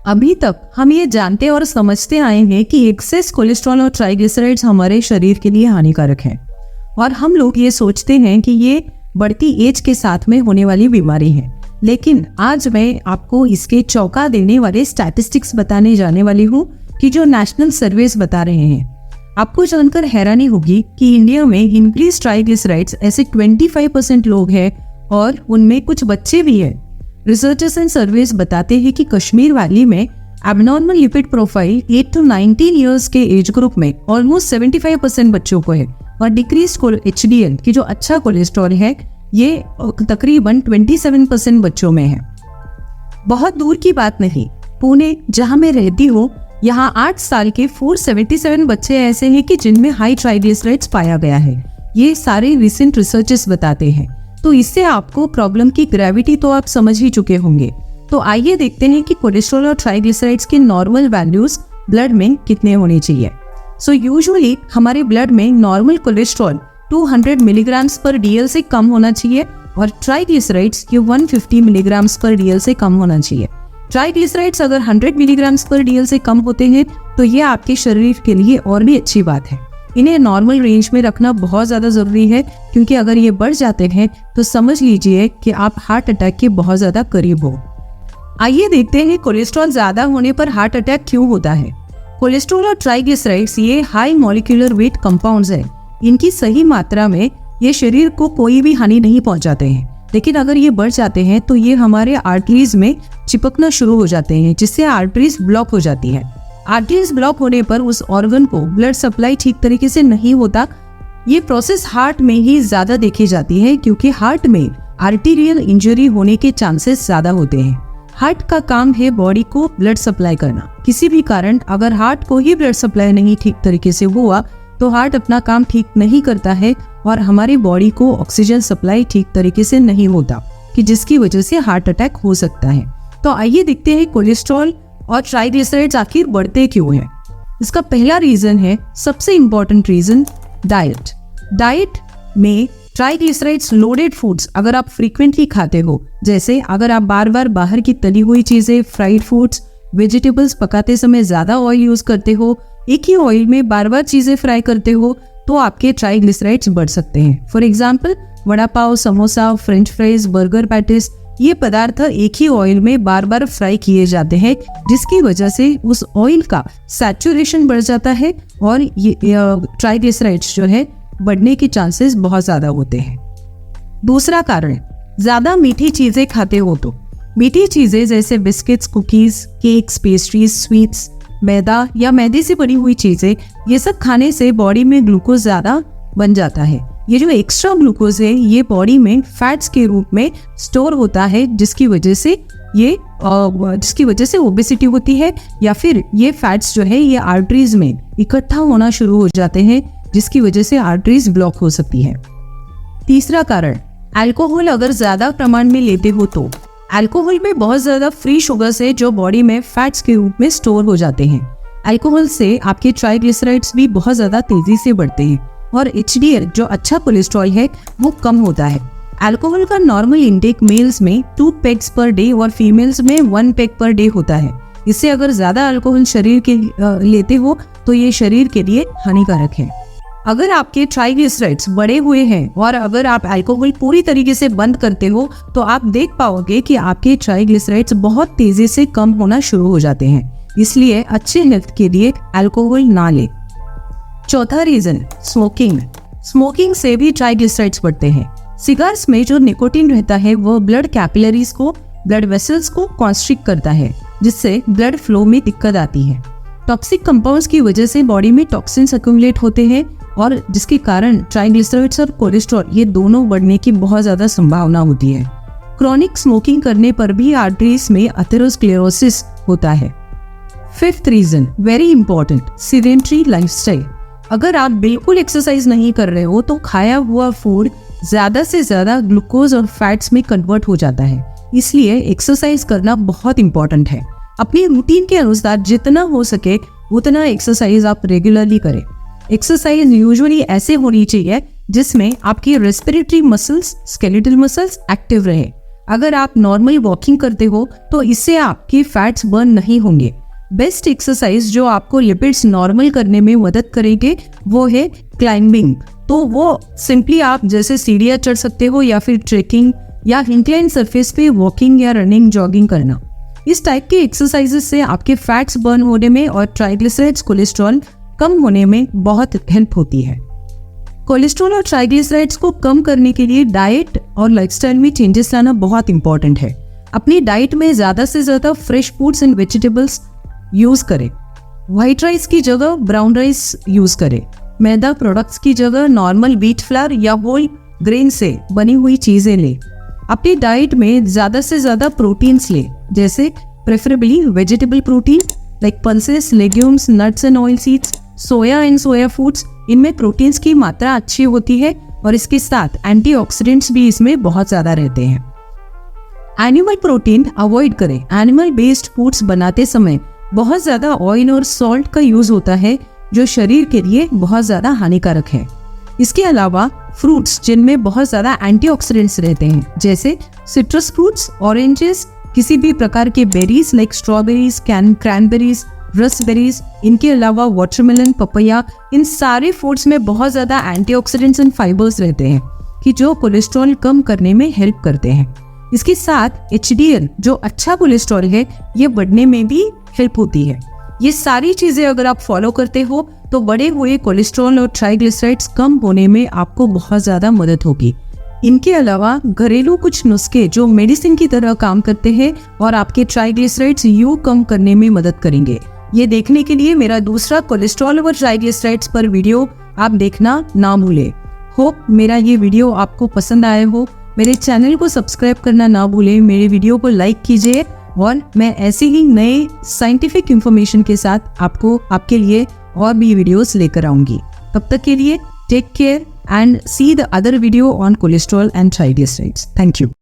अभी तक हम ये जानते और समझते आए हैं कि एक्सेस कोलेस्ट्रॉल और ट्राइग्लिसराइड्स हमारे शरीर के लिए हानिकारक हैं और हम लोग ये सोचते हैं कि ये बढ़ती एज के साथ में होने वाली बीमारी है। लेकिन आज मैं आपको इसके चौंका देने वाले स्टैटिस्टिक्स बताने जाने वाली हूँ कि जो नेशनल सर्वेस बता रहे हैं। आपको जानकर हैरानी होगी कि इंडिया में इंक्रीज ट्राइग्लिसराइड्स ऐसे 25% लोग हैं और उनमें कुछ बच्चे भी हैं। रिसर्चर्स एंड सर्वेस बताते हैं कि कश्मीर वैली में abnormal lipid profile 8 to 19 years के एज ग्रुप में ऑलमोस्ट 75% बच्चों को है और डिक्रीज HDL की जो अच्छा कोलेस्ट्रॉल है ये तकरीबन 27% बच्चों में है। बहुत दूर की बात नहीं, पुणे जहां मैं रहती हूँ यहाँ 8 साल के 477 बच्चे ऐसे हैं कि जिनमें हाई ट्राइग्लिसराइड्स पाया गया है। ये सारे रिसेंट रिसर्चेस बताते हैं। तो इससे आपको प्रॉब्लम की ग्रेविटी तो आप समझ ही चुके होंगे। तो आइए देखते हैं कि कोलेस्ट्रॉल और ट्राइग्लिसराइड्स के नॉर्मल वैल्यूज ब्लड में कितने होने चाहिए। सो यूजुअली हमारे ब्लड में नॉर्मल कोलेस्ट्रॉल 200 मिलीग्राम्स पर DL से कम होना चाहिए और ट्राइग्लिसराइड्स ये 150 मिलीग्राम्स पर DL से कम होना चाहिए। ट्राइग्लिसराइड्स अगर 100 मिलीग्राम्स पर DL से कम होते हैं तो ये आपके शरीर के लिए और भी अच्छी बात है। इन्हें नॉर्मल रेंज में रखना बहुत ज़्यादा ज़रूरी है, क्योंकि अगर ये बढ़ जाते हैं तो समझ लीजिए कि आप हार्ट अटैक के बहुत ज़्यादा करीब हो। आइए देखते हैं कोलेस्ट्रॉल ज़्यादा होने पर हार्ट अटैक क्यों होता है। कोलेस्ट्रॉल और ट्राइग्लिसराइड्स ये हाई मॉलिक्यूलर वेट कंपाउंड्स हैं। इनकी सही मात्रा में ये शरीर को कोई भी हानि नहीं पहुंचाते हैं, लेकिन अगर ये बढ़ जाते हैं तो ये हमारे आर्टरीज में चिपकना शुरू हो जाते हैं, जिससे आर्टरीज ब्लॉक हो जाती है। आर्टरीज ब्लॉक होने पर उस ऑर्गन को ब्लड सप्लाई ठीक तरीके से नहीं होता। ये प्रोसेस हार्ट में ही ज्यादा देखी जाती है, क्योंकि हार्ट में आर्टीरियल इंजरी होने के चांसेस ज्यादा होते हैं। हार्ट का काम है बॉडी को ब्लड सप्लाई करना। किसी भी कारण अगर हार्ट को ही ब्लड सप्लाई नहीं ठीक तरीके से हुआ तो हार्ट अपना काम ठीक नहीं करता है और हमारी बॉडी को ऑक्सीजन सप्लाई ठीक तरीके से नहीं होता, कि जिसकी वजह से हार्ट अटैक हो सकता है। तो आइए देखते हैं कोलेस्ट्रॉल और ट्राइग्लिसराइड्स आखिर बढ़ते क्यों हैं। इसका पहला रीजन है, सबसे इम्पोर्टेंट रीजन, डाइट। डाइट में ट्राइग्लिसराइड्स लोडेड फूड्स अगर आप फ्रीक्वेंटली खाते हो, जैसे अगर आप बार बार बाहर की तली हुई चीजें, फ्राइड फूड्स, वेजिटेबल्स पकाते समय ज्यादा ऑयल यूज करते हो, एक ही ऑयल में बार बार चीजें फ्राई करते हो, तो आपके ट्राइग्लिसराइड्स बढ़ सकते हैं। For example, vada pav, samosa, French fries, burger patties, ये पदार्थ एक ही ऑयल में बार बार फ्राई किए जाते हैं, जिसकी वजह से उस ऑयल का सैचुरेशन बढ़ जाता है और ये ट्राइग्लिसराइड्स जो है बढ़ने के चांसेस बहुत ज्यादा होते हैं। दूसरा कारण, ज्यादा मीठी चीजें खाते हो तो। मीठी चीजें जैसे biscuits, cookies, cakes, pastries, sweets, मैदा या मैदे से बनी हुई चीजें, ये सब खाने से बॉडी में ग्लूकोज ज्यादा बन जाता है। ये जो एक्स्ट्रा ग्लूकोज है ये बॉडी में फैट्स के रूप में स्टोर होता है, जिसकी वजह से ओबेसिटी होती है, या फिर ये फैट्स जो है ये आर्टरीज में इकट्ठा होना शुरू हो जाते हैं, जिसकी वजह से आर्टरीज ब्लॉक हो सकती है। तीसरा कारण, अल्कोहल अगर ज्यादा प्रमाण में लेते हो तो। अल्कोहल में बहुत ज्यादा फ्री शुगर्स है जो बॉडी में फैट्स के रूप में स्टोर हो जाते हैं। अल्कोहल से आपके ट्राइग्लिसराइड्स भी बहुत ज्यादा तेजी से बढ़ते हैं और HDL जो अच्छा कोलेस्ट्रॉल है वो कम होता है। अल्कोहल का नॉर्मल इंटेक मेल्स में 2 पेग्स पर डे और फीमेल्स में 1 पेग पर डे होता है। इससे अगर ज्यादा अल्कोहल शरीर के लेते हो तो ये शरीर के लिए हानिकारक है। अगर आपके ट्राइग्लिसराइड्स बढ़े हुए हैं और अगर आप अल्कोहल पूरी तरीके से बंद करते हो तो आप देख पाओगे कि आपके ट्राइग्लिसराइड्स बहुत तेजी से कम होना शुरू हो जाते हैं। इसलिए अच्छे हेल्थ के लिए अल्कोहल ना ले। चौथा रीजन, स्मोकिंग। स्मोकिंग से भी ट्राइग्लिसराइड्स बढ़ते हैं। सिगार्स में जो निकोटीन रहता है वो ब्लड कैपिलरीज को, ब्लड वेसल्स को कॉन्स्ट्रिक्ट करता है, जिससे ब्लड फ्लो में दिक्कत आती है। टॉक्सिक कंपाउंड्स की वजह से बॉडी में टॉक्सिन्स एक्यूमुलेट होते हैं और जिसके कारण ट्राइग्लिसराइड्स और कोलेस्ट्रॉल ये दोनों बढ़ने की बहुत ज्यादा संभावना होती है। क्रॉनिक स्मोकिंग करने पर भी आर्टरीज में अथेरोस्क्लेरोसिस होता है। Fifth reason, very important, sedentary lifestyle. अगर आप बिल्कुल एक्सरसाइज नहीं कर रहे हो तो खाया हुआ फूड ज्यादा से ज्यादा ग्लूकोज और फैट्स में कन्वर्ट हो जाता है। इसलिए एक्सरसाइज करना बहुत इंपॉर्टेंट है। अपनी रूटीन के अनुसार जितना हो सके उतना एक्सरसाइज आप रेगुलरली करें। एक्सरसाइज यूजुअली ऐसे होनी चाहिए जिसमें आपकी respiratory muscles, skeletal muscles active रहे। अगर आप नॉर्मल वॉकिंग करते हो तो इससे आपके फैट्स बर्न नहीं होंगे। बेस्ट एक्सरसाइज जो आपको लिपिड्स नॉर्मल करने में मदद करेंगे वो है क्लाइंबिंग। तो वो सिंपली आप जैसे सीढ़ियाँ चढ़ सकते हो या फिर ट्रेकिंग या इंक्लाइन सरफेस पे वॉकिंग या रनिंग जॉगिंग करना। इस टाइप के एक्सरसाइजेस से आपके फैट्स बर्न होने में और ट्राइग्लिसराइड्स कोलेस्ट्रॉल कम होने में बहुत हेल्प होती है। कोलेस्ट्रॉल और ट्राइग्लिसराइड्स को कम करने के लिए डाइट और लाइफस्टाइल में चेंजेस लाना बहुत इंपॉर्टेंट है। अपनी डाइट में ज़्यादा से ज़्यादा fresh foods and vegetables use करें। वाइट राइस की जगह ब्राउन राइस यूज़ करें। मैदा प्रोडक्ट्स की जगह नॉर्मल व्हीट फ्लावर या होल ग्रेन से बनी हुई चीज़ें लें। अपनी डाइट में ज़्यादा से ज़्यादा प्रोटीन्स लें, जैसे preferably vegetable protein like pulses, legumes, nuts and oil seeds, soya and soya foods. इनमें प्रोटीन्स की मात्रा अच्छी होती है और इसके साथ एंटीऑक्सीडेंट्स भी इसमें बहुत ज़्यादा रहते हैं। एनिमल प्रोटीन अवॉइड करें। एनिमल बेस्ड फूड्स बनाते समय बहुत ज़्यादा ऑयल और सॉल्ट का यूज़ होता है जो शरीर के लिए बहुत ज़्यादा हानिकारक है। इसके अलावा फ्रूट्स जिनमें बहुत ज़्यादा एंटीऑक्सीडेंट्स रहते हैं, जैसे सिट्रस फ्रूट्स, ऑरेंजेस, किसी भी प्रकार के बेरीज लाइक स्ट्रॉबेरीज, क्रैनबेरीज, रसबेरीज, इनके अलावा वाटरमेलन, पपैया, इन सारे फूड्स में बहुत ज़्यादा एंटीऑक्सीडेंट्स एंड फाइबर्स रहते हैं कि जो कोलेस्ट्रॉल कम करने में हेल्प करते हैं। इसके साथ HDL जो अच्छा कोलेस्ट्रॉल है ये बढ़ने में भी हेल्प होती है। ये सारी चीज़ें अगर आप फॉलो करते हो तो बढ़े हुए कोलेस्ट्रॉल और ट्राइग्लिसराइड्स कम होने में आपको बहुत ज़्यादा मदद होगी। इनके अलावा घरेलू कुछ नुस्खे जो मेडिसिन की तरह काम करते हैं और आपके ट्राइग्लिसराइड्स यूं कम करने में मदद करेंगे। ये देखने के लिए मेरा दूसरा कोलेस्ट्रॉल और ट्राइग्लिसराइड्स पर वीडियो आप देखना ना भूलें। होप मेरा ये वीडियो आपको पसंद आया हो। मेरे चैनल को सब्सक्राइब करना ना भूलें, मेरे वीडियो को लाइक कीजिए और मैं ऐसे ही नए साइंटिफिक इंफॉर्मेशन के साथ आपके लिए और भी वीडियोस लेकर आऊंगी। तब तक के लिए take care and see the other video on cholesterol and triglycerides. Thank you.